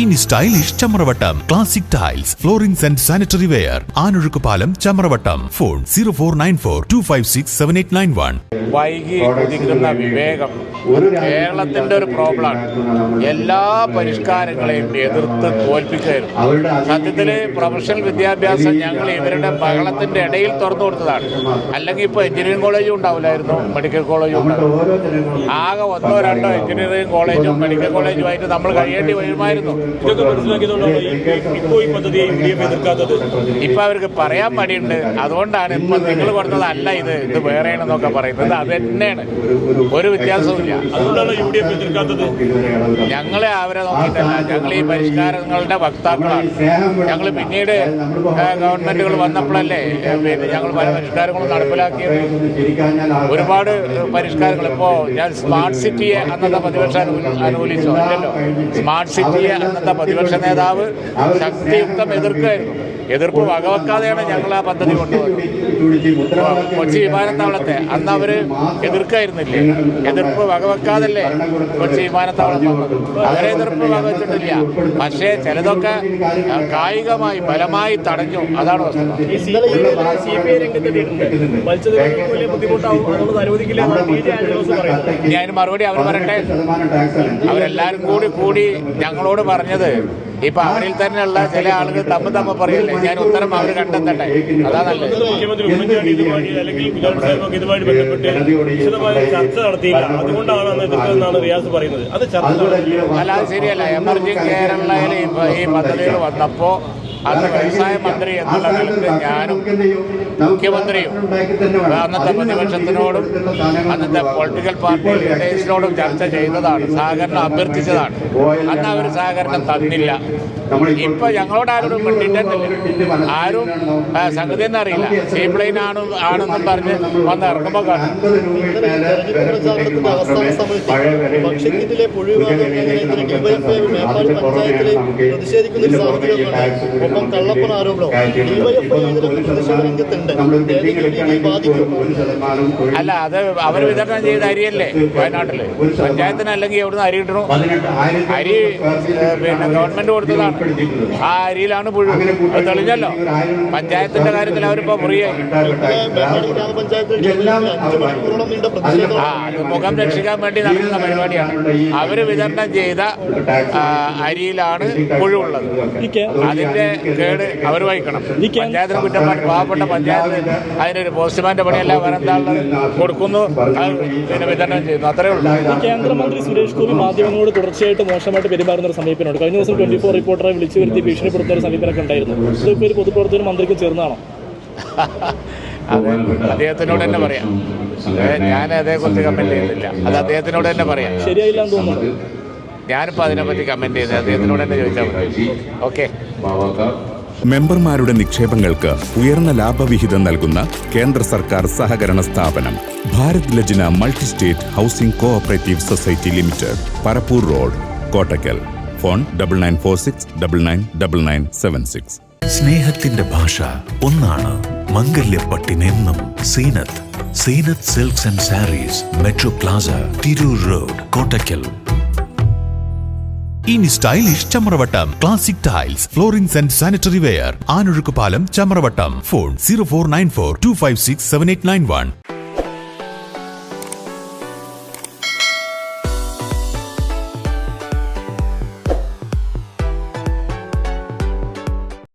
ഇനി stylish Chamravattam classic tiles floorings and sanitary ware Anozhukkupalam Chamravattam phone 049425678891. വൈകി ഉദിക്കുന്ന വിവേകം കേരളത്തിന്റെ ഒരു പ്രോബ്ലമാണ്. എല്ലാ പരിഷ്കാരങ്ങളെയും എതിർത്ത് തോൽപ്പിക്കുകയായിരുന്നു. സത്യത്തില് പ്രൊഫഷണൽ വിദ്യാഭ്യാസം ഞങ്ങൾ ഇവരുടെ ബഹളത്തിന്റെ ഇടയിൽ തുറന്നു കൊടുത്തതാണ്. അല്ലെങ്കിൽ ഇപ്പോൾ എഞ്ചിനീയറിംഗ് കോളേജും ഉണ്ടാവില്ലായിരുന്നു, മെഡിക്കൽ കോളേജും ഉണ്ടാവില്ല. ആകെ 1-2 എഞ്ചിനീയറിംഗ് കോളേജും മെഡിക്കൽ കോളേജുമായിട്ട് നമ്മൾ കഴിയേണ്ടി വരുമായിരുന്നു. ഇപ്പൊ അവർക്ക് പറയാൻ മടിയുണ്ട്. അതുകൊണ്ടാണ് ഇപ്പൊ നിങ്ങൾ പറഞ്ഞതല്ല ഇത് വേറെയാണെന്നൊക്കെ പറയുന്നത്. അത് തന്നെയാണ്, ഒരു വ്യത്യാസവും. ഞങ്ങളെ അവരെ നോക്കിയിട്ടല്ല, ഞങ്ങൾ ഈ പരിഷ്കാരങ്ങളുടെ വക്താക്കളാണ്. ഞങ്ങൾ പിന്നീട് ഗവൺമെന്റുകൾ വന്നപ്പോഴല്ലേ പിന്നെ ഞങ്ങൾ പല പരിഷ്കാരങ്ങളും നടപ്പിലാക്കിയത്. ഒരുപാട് പരിഷ്കാരങ്ങൾ. ഇപ്പോൾ ഞാൻ സ്മാർട്ട് സിറ്റിയെ അന്നത്തെ പ്രതിപക്ഷം അനുകൂലിച്ചോ അല്ലല്ലോ. സ്മാർട്ട് സിറ്റിയെ അന്നത്തെ പ്രതിപക്ഷ നേതാവ് ശക്തിയുക്തം എതിർക്കുകയായിരുന്നു. എതിർപ്പ് വകവെക്കാതെയാണ് ഞങ്ങൾ ആ പദ്ധതി കൊണ്ടുപോകുന്നത്. കൊച്ചി വിമാനത്താവളത്തെ അന്ന് അവര് എതിർക്കായിരുന്നില്ലേ? എതിർപ്പ് വകവെക്കാതല്ലേ കൊച്ചി വിമാനത്താവളം വന്നത്? അവരെ എതിർപ്പ് വകവെച്ചിട്ടില്ല. പക്ഷേ ചിലതൊക്കെ കായികമായി ബലമായി തടഞ്ഞു. അതാണ് വസ്തുത. ഞാൻ മറുപടി അവർ പറയട്ടെ. അവരെല്ലാരും കൂടി ഞങ്ങളോട് പറഞ്ഞത് ഇപ്പൊ അവരിൽ തന്നെയുള്ള ചില ആളുകൾ തമ്മിൽ പറയില്ലേ, ഞാൻ ഉത്തരം അവർ കണ്ടെത്തട്ടെ. അതാ നല്ലത്. അല്ല, അത് ശരിയല്ല. എമർജിംഗ് കേരളയിൽ ഈ പദ്ധതികൾ വന്നപ്പോ അന്ന് വ്യവസായ മന്ത്രി എന്നുള്ള നിലയ്ക്ക് ഞാനും മുഖ്യമന്ത്രിയും അന്നത്തെ പ്രതിപക്ഷത്തിനോടും അന്നത്തെ പൊളിറ്റിക്കൽ പാർട്ടി ലീഡേഴ്സിനോടും ചർച്ച ചെയ്തതാണ്, സഹകരണം അഭ്യർത്ഥിച്ചതാണ്. അന്ന് അവർ സഹകരണം തന്നില്ല. ഇപ്പൊ ഞങ്ങളോട് ആരോടും മിണ്ടിയിട്ടില്ല. ആരും സംഗതി എന്ന് അറിയില്ല. സീപ്ലെയിൻ ആണെന്നും പറഞ്ഞ് വന്ന് ഇറങ്ങുമ്പോൾ കാണും. അല്ല, അത് അവർ വിതരണം ചെയ്ത അരിയല്ലേ വയനാട്ടില്. പഞ്ചായത്തിന് അല്ലെങ്കിൽ എവിടുന്ന് അരി കിട്ടണു? അരി പിന്നെ ഗവൺമെന്റ് കൊടുത്തതാണ്. ആ അരിയിലാണ് പുഴു. അത് തെളിഞ്ഞല്ലോ. പഞ്ചായത്തിന്റെ കാര്യത്തിൽ അവരിപ്പോ മുറിയായി. അത് മുഖം രക്ഷിക്കാൻ വേണ്ടി നടക്കുന്ന പരിപാടിയാണ്. അവര് വിതരണം ചെയ്ത അരിയിലാണ് പുഴു ഉള്ളത്. അതിന്റെ കേട് അവർ വഹിക്കണം. പഞ്ചായത്തിന് കുറ്റപ്പാട്. പാവപ്പെട്ട പഞ്ചായത്ത് അതിനൊരു പോസ്റ്റ്മാന്റെ പണിയല്ല വരന്താളുകൾ കൊടുക്കുന്നു, പിന്നെ വിതരണം ചെയ്യുന്നു. അത്രേ ഉള്ളൂ. കേന്ദ്രമന്ത്രി സുരേഷ് ഗോപി മാധ്യമങ്ങളോട് തുടർച്ചയായിട്ട് മോശമായിട്ട് പെരുമാറുന്ന ഒരു സമീപനമുണ്ട്. കഴിഞ്ഞ ദിവസം 24 റിപ്പോർട്ടറെ വിളിച്ചു വരുത്തി ഭീഷണിപ്പെടുത്തുന്ന ഒരു സമീപനമൊക്കെ ഉണ്ടായിരുന്നു. ഇതൊക്കെ ഒരു പൊതുപ്രവർത്തകരും മന്ത്രിക്കും ചേർന്നാണോ? അത് അദ്ദേഹത്തിനോട് തന്നെ പറയാം. ഞാൻ അതേക്കുറിച്ച് കമന്റ് ചെയ്യുന്നില്ല. അത് അദ്ദേഹത്തിനോട് തന്നെ പറയാം. ശരിയായില്ലാന്ന് തോന്നുന്നു. ഞാനിപ്പോൾ അതിനെപ്പറ്റി കമന്റ് ചെയ്ത് അദ്ദേഹത്തിനോട് തന്നെ ചോദിച്ചാൽ മതി. ഓക്കെ. മെമ്പർമാരുടെ നിക്ഷേപങ്ങൾക്ക് ഉയർന്ന ലാഭവിഹിതം നൽകുന്ന കേന്ദ്ര സർക്കാർ സഹകരണ സ്ഥാപനം Bharat Lajna multi state housing cooperative society limited, Parappur road, Kottakkal. Phone 9946999976. സ്നേഹത്തിന്റെ ഭാഷ ഒന്നാണ്. മംഗല്യപ്പട്ടിനെന്നും Zeenath silks and saris, metro plaza, Tirur road, Kottakkal. ഇനി stylish Chamravattam classic tiles floorings and sanitary ware Anozhukkupalam Chamravattam. Phone 049425678891.